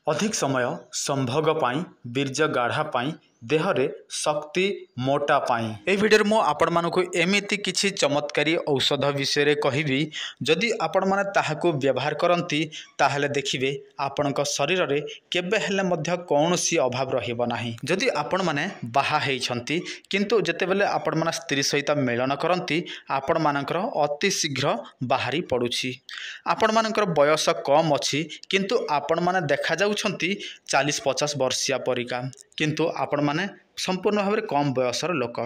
अधिक समय संभोग पाई बीर्ज गाढ़ा पाई देहरे शक्ति मोटा पाई। ए वीडियो मु आपण मानकु एमिति किछि चमत्कारी औषध विषय कहबी जदि आपण माने ताहाकु व्यवहार करंती ताहले देखिबे आपणक शरीर रे केबे हेले मध्य कौनसी अभाव रहिबो नाही। जदि आपण माने बाहा हेइछंती किंतु जेतेबेले आपण माने स्त्री सहित मेलन करंती आपण मानकर अति शीघ्र बाहरी पडुछि। आपण मानकर बयस कम अछि किंतु आपण माने देखा जाउछंती 40-50 वर्षिया परिका किंतु आपण माने संपूर्ण भाव में कम बयसर लोक।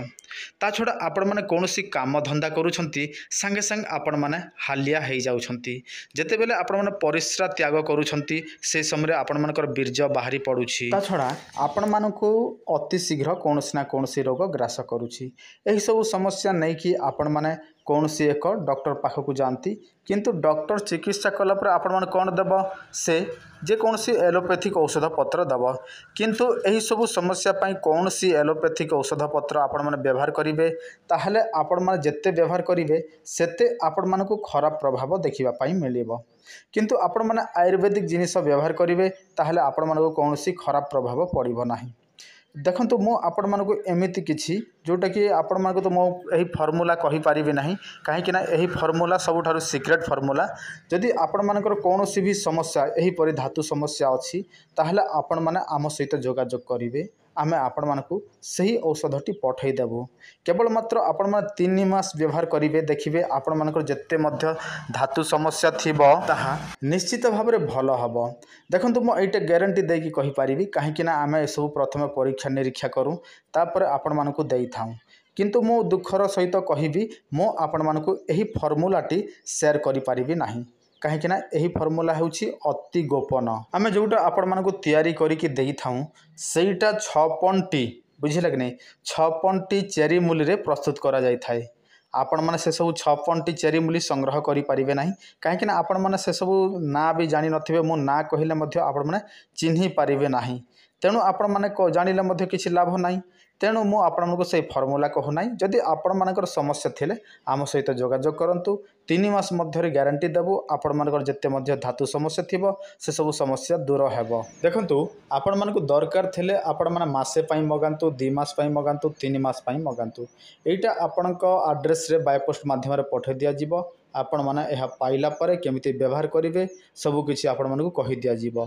ता छड़ा आपण माने कौनसी काम धंदा करूछंती संगे संग आपण माने हालिया हेइ जाउछंती। जेतेबेले आपण माने परिश्रा त्याग करूछंती से समय आपण मानकर बीर्ज बाहरी पडुछि। ता छड़ा आपण मानकु अति शीघ्र कौनसी ना कौनसी रोग ग्रास करूछि। एही सब समस्या नै कि आपण माने कौनसी एक डॉक्टर पाखकु जानती किंतु डॉक्टर चिकित्सा कला पर आपण माने कोन देब से जे कौनसी एलोपैथिक औषध पत्र दब किंतु एही सब समस्या पाई कौनसी एलोपैथिक औषध पत्र आपण माने व्यवहार करिवे ताहले आपण माने जत्ते व्यवहार करिवे सेते आपण मानकु खराब प्रभाव देखिबा पाई मिलिबो किंतु आपण माने आयुर्वेदिक जिनिस व्यवहार करिवे ताहले आपण मानकु कौनसी खराब प्रभाव पड़िबो नाही। देखंतु मो आपण मानकु एमिति किछि जोटा कि आपण मानकु तो मो एही फार्मूला कहि पारिबे नाही काहे कि ना एही फार्मूला सबुठारु सीक्रेट फार्मूला। जदि आपण मानकर कौनसी भी समस्या एही परि धातु समस्या अछि ताहले आपण माने आम सहित जोगाजोग करिवे आमे आपण मानकु सही औषधटी पठै देबो। केवल मात्र आपण माने 3 मास व्यवहार करिवे देखिवे आपण मानकर जत्ते मध्य धातु समस्या थिबो ताहा निश्चित भाव में भल हबो। देखंतु मो एटा ग्यारंटी दे कि कहि पारिबी काहे कि ना आमे ए सब प्रथम परीक्षा निरीक्षा करू तापर आपण मानकु देई थाऊ किंतु मो दुखर सहित कहबी मो आपण मानकु एही फार्मूलाटी शेयर करि पारिबी नाही काहे कि ना एही फार्मूला हेउछि अति गोपन। आमे जोटा आपण मानकु तयारी करी कि देई थाऊ सेटा 6 पंटी बुझिले कि नै 6 पंटी चेरी मूली रे प्रस्तुत करा जाय थाए। आपण माने से सब 6 पंटी चेरी मूली संग्रह करि पारिबे नाही काहे कि ना आपण माने से सब ना भी जानि नथिबे मो ना कहिले मध्य आपण माने चिन्हि पारिबे नाही तेणु आपण माने जानिले मध्य किछि लाभ नाही। तेणु मु आपनको से फार्मूला कहू नाही। जदि आपण मानकर समस्या थिले आम सहित जोगाजोग करंतु 3 मास मध्य ग्यारंटी देबु आपण मानकर जत्ते मध्य धातु समस्या थिबो से सब समस्या दूर हेबो। देखंतु आपण मानको दरकार थिले आपण माने मासे पई मगांतु 2 मास पई मगांतु 3 मास पई मगांतु एटा आपणको एड्रेस रे बाय पोस्ट माध्यम रे पठै दिया जिवो। आपण माने एहा पाइला परे केमिति व्यवहार करिवे सब किछि आपण मानको कहि दिया जिवो।